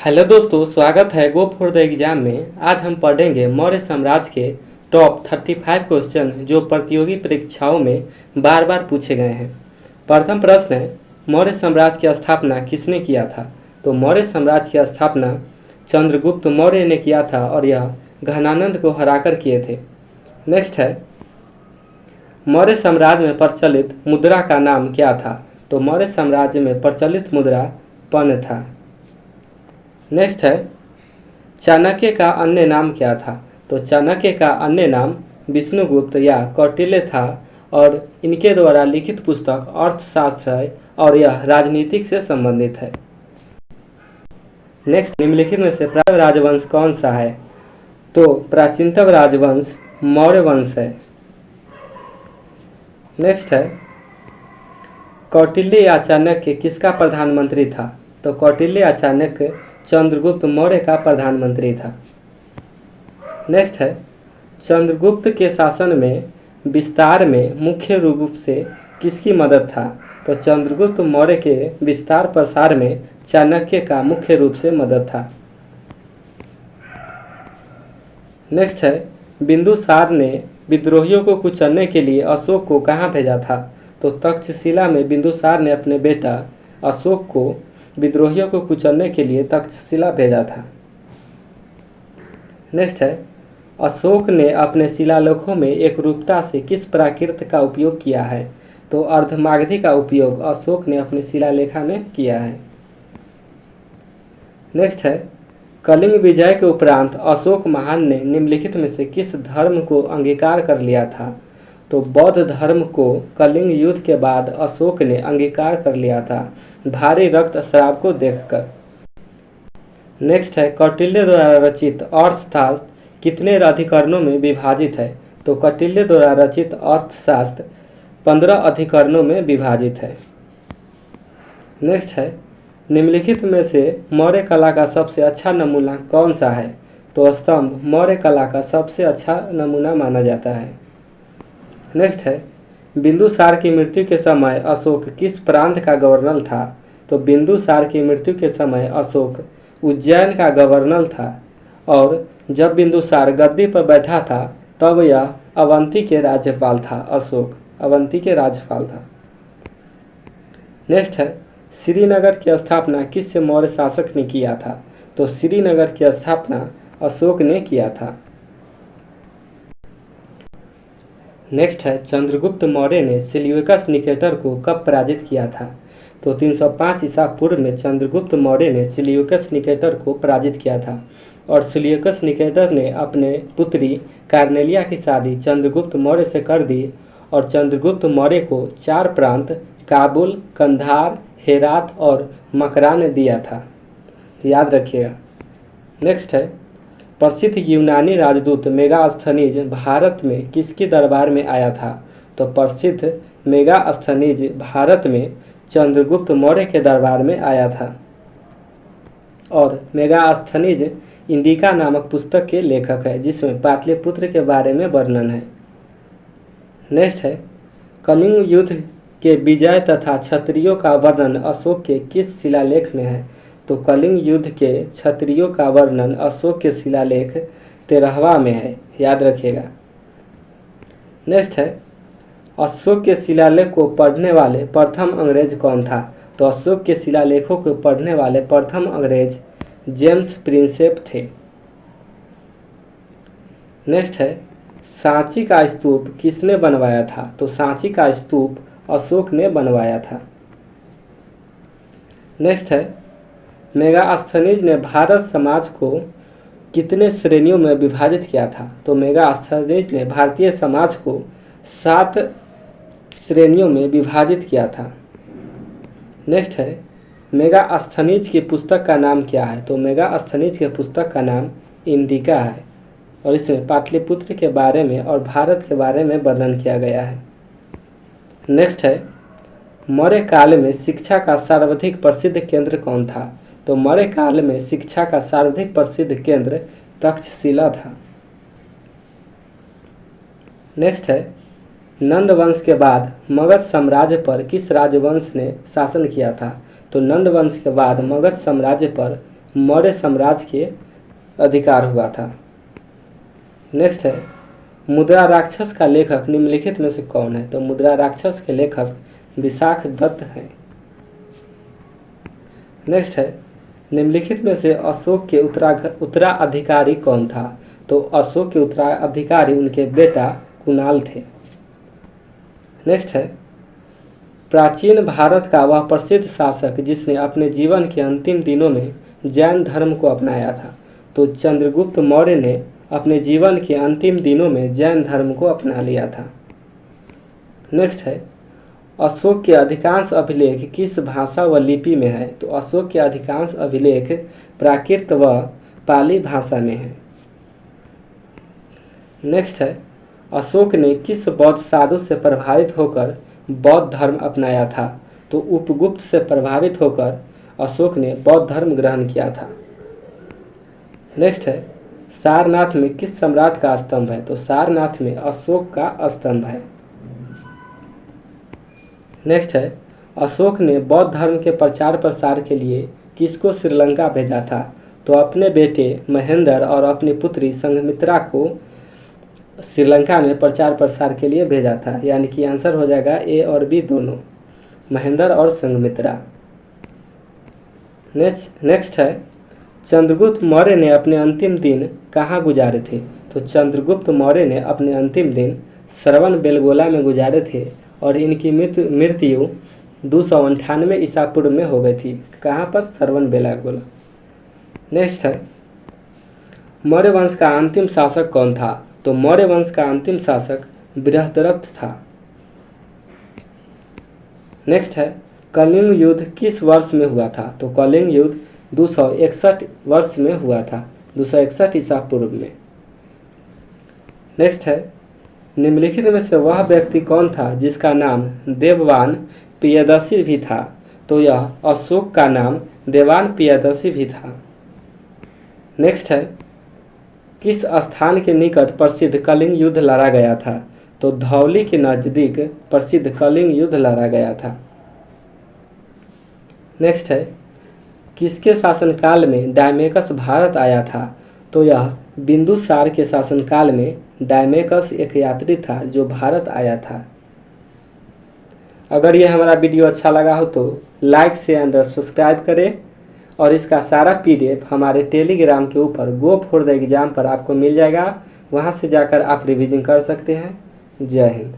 Hello दोस्तों, स्वागत है गो फॉर द एग्जाम में। आज हम पढ़ेंगे मौर्य साम्राज्य के टॉप 35 क्वेश्चन जो प्रतियोगी परीक्षाओं में बार बार पूछे गए हैं। प्रथम प्रश्न है, मौर्य साम्राज्य की स्थापना किसने किया था? तो मौर्य साम्राज्य की स्थापना चंद्रगुप्त मौर्य ने किया था और यह घनानंद को हराकर किए थे। नेक्स्ट है, मौर्य साम्राज्य में प्रचलित मुद्रा का नाम क्या था? तो मौर्य साम्राज्य में प्रचलित मुद्रा पन था। नेक्स्ट है, चाणक्य का अन्य नाम क्या था? तो चाणक्य का अन्य नाम विष्णुगुप्त या कौटिल्य था और इनके द्वारा लिखित पुस्तक अर्थशास्त्र है और यह राजनीतिक से संबंधित है। नेक्स्ट, निम्नलिखित में से प्राचीन राजवंश कौन सा है? तो प्राचीनतम राजवंश मौर्य वंश है। नेक्स्ट है, कौटिल्य या चाणक्य किसका प्रधानमंत्री था? तो कौटिल्य या चाणक्य चंद्रगुप्त मौर्य का प्रधानमंत्री था। नेक्स्ट है, चंद्रगुप्त के शासन में विस्तार में मुख्य रूप से किसकी मदद था? तो चंद्रगुप्त मौर्य के विस्तार प्रसार में चाणक्य का मुख्य रूप से मदद था। नेक्स्ट है, बिंदुसार ने विद्रोहियों को कुचलने के लिए अशोक को कहाँ भेजा था? तो तक्षशिला में बिंदुसार ने अपने बेटा अशोक को विद्रोहियों को कुचलने के लिए तक्षशिला भेजा था। नेक्स्ट है, अशोक ने अपने शिलालेखों में एकरूपता से किस प्राकृत का उपयोग किया है? तो अर्धमागधी का उपयोग अशोक ने अपने शिलालेख में किया है। नेक्स्ट है, कलिंग विजय के उपरांत अशोक महान ने निम्नलिखित में से किस धर्म को अंगीकार कर लिया था? तो बौद्ध धर्म को कलिंग युद्ध के बाद अशोक ने अंगीकार कर लिया था, भारी रक्तस्राव को देखकर। नेक्स्ट है, कौटिल्य द्वारा रचित अर्थशास्त्र कितने अधिकरणों में विभाजित है? तो कौटिल्य द्वारा रचित अर्थशास्त्र 15 अधिकरणों में विभाजित है। नेक्स्ट है, निम्नलिखित में से मौर्य कला का सबसे अच्छा नमूना कौन सा है? तो स्तंभ मौर्य कला का सबसे अच्छा नमूना माना जाता है। नेक्स्ट है, बिंदुसार की मृत्यु के समय अशोक किस प्रांत का गवर्नर था? तो बिंदुसार की मृत्यु के समय अशोक उज्जैन का गवर्नर था और जब बिंदुसार गद्दी पर बैठा था तब यह अवंती के राज्यपाल था। अशोक अवंती के राज्यपाल था। नेक्स्ट है, श्रीनगर की स्थापना किस मौर्य शासक ने किया था? तो श्रीनगर की स्थापना अशोक ने किया था। नेक्स्ट है, चंद्रगुप्त मौर्य ने सेल्यूकस निकेटर को कब पराजित किया था? तो 305 ईसा पूर्व में चंद्रगुप्त मौर्य ने सेल्यूकस निकेटर को पराजित किया था और सेल्यूकस निकेटर ने अपने पुत्री कार्नेलिया की शादी चंद्रगुप्त मौर्य से कर दी और चंद्रगुप्त मौर्य को 4 प्रांत काबुल, कंधार, हेरात और मकरान दिया था। याद रखिएगा। नेक्स्ट है, प्रसिद्ध यूनानी राजदूत मेगास्थनीज भारत में किसके दरबार में आया था? तो प्रसिद्ध मेगास्थनीज भारत में चंद्रगुप्त मौर्य के दरबार में आया था और मेगास्थनीज इंडिका नामक पुस्तक के लेखक है जिसमें पाटलिपुत्र के बारे में वर्णन है। नेक्स्ट है, कलिंग युद्ध के विजय तथा क्षत्रियों का वर्णन अशोक के किस शिलालेख में है? तो कलिंग युद्ध के क्षत्रियों का वर्णन अशोक के शिलालेख 13वां में है। याद रखिएगा। नेक्स्ट है, अशोक के शिलालेख को पढ़ने वाले प्रथम अंग्रेज कौन था? तो अशोक के शिलालेखों को पढ़ने वाले प्रथम अंग्रेज जेम्स प्रिंसेप थे। नेक्स्ट है, सांची का स्तूप किसने बनवाया था? तो सांची का स्तूप अशोक ने बनवाया था। नेक्स्ट है, मेगास्थनीज ने भारत समाज को कितने श्रेणियों में विभाजित किया था? तो मेगास्थनीज ने भारतीय समाज को 7 श्रेणियों में विभाजित किया था। नेक्स्ट है, मेगास्थनीज की पुस्तक का नाम क्या है? तो मेगास्थनीज के पुस्तक का नाम इंडिका है और इसमें पाटलिपुत्र के बारे में और भारत के बारे में वर्णन किया गया है। नेक्स्ट है, मौर्य काल में शिक्षा का सर्वाधिक प्रसिद्ध केंद्र कौन था? तो मौर्य काल में शिक्षा का सर्वाधिक प्रसिद्ध केंद्र तक्षशिला था। नेक्स्ट है, नंद वंश के बाद मगध साम्राज्य पर किस राजवंश ने शासन किया था? तो नंद वंश के बाद मगध साम्राज्य पर मौर्य साम्राज्य के अधिकार हुआ था। नेक्स्ट है, मुद्रा राक्षस का लेखक निम्नलिखित में से कौन है? तो मुद्रा राक्षस के लेखक विशाख दत्त हैं। नेक्स्ट है, निम्नलिखित में से अशोक के उत्तराधिकारी कौन था? तो अशोक के उत्तराधिकारी उनके बेटा कुणाल थे। नेक्स्ट है, प्राचीन भारत का वह प्रसिद्ध शासक जिसने अपने जीवन के अंतिम दिनों में जैन धर्म को अपनाया था। तो चंद्रगुप्त मौर्य ने अपने जीवन के अंतिम दिनों में जैन धर्म को अपना लिया था। नेक्स्ट है, अशोक के अधिकांश अभिलेख किस भाषा व लिपि में है? तो अशोक के अधिकांश अभिलेख प्राकृत व पाली भाषा में है। नेक्स्ट है, अशोक ने किस बौद्ध साधु से प्रभावित होकर बौद्ध धर्म अपनाया था? तो उपगुप्त से प्रभावित होकर अशोक ने बौद्ध धर्म ग्रहण किया था। नेक्स्ट है, सारनाथ में किस सम्राट का स्तंभ है? तो सारनाथ में अशोक का स्तंभ है। नेक्स्ट है, अशोक ने बौद्ध धर्म के प्रचार प्रसार के लिए किसको श्रीलंका भेजा था? तो अपने बेटे महेंद्र और अपनी पुत्री संघमित्रा को श्रीलंका में प्रचार प्रसार के लिए भेजा था। यानी कि आंसर हो जाएगा ए और बी दोनों, महेंद्र और संघमित्रा। नेक्स्ट है, चंद्रगुप्त मौर्य ने अपने अंतिम दिन कहाँ गुजारे थे? तो चंद्रगुप्त मौर्य ने अपने अंतिम दिन श्रवण बेलगोला में गुजारे थे और इनकी मृत्यु 298 ईसा पूर्व में हो गई थी। कहाँ पर? श्रवण बेलगोला। नेक्स्ट है, मौर्य वंश का अंतिम शासक कौन था? तो मौर्य वंश का अंतिम शासक बृहद्रथ था। नेक्स्ट है, कलिंग युद्ध किस वर्ष में हुआ था? तो कलिंग युद्ध 261 वर्ष में हुआ था, 261 ईसा पूर्व में। नेक्स्ट है, निम्नलिखित में से वह व्यक्ति कौन था जिसका नाम देववान प्रियदर्शी भी था? तो यह अशोक का नाम देवान प्रियदर्शी भी था। नेक्स्ट है, किस स्थान के निकट प्रसिद्ध कलिंग युद्ध लड़ा गया था? तो धौली के नज़दीक प्रसिद्ध कलिंग युद्ध लड़ा गया था। नेक्स्ट है, किसके शासनकाल में डायमेकस भारत आया था? तो यह बिंदुसार के शासनकाल में डायमेकस एक यात्री था जो भारत आया था। अगर यह हमारा वीडियो अच्छा लगा हो तो लाइक शेयर एंड सब्सक्राइब करें और इसका सारा PDF हमारे टेलीग्राम के ऊपर गो फॉर द एग्ज़ाम पर आपको मिल जाएगा। वहां से जाकर आप रिवीजन कर सकते हैं। जय हिंद।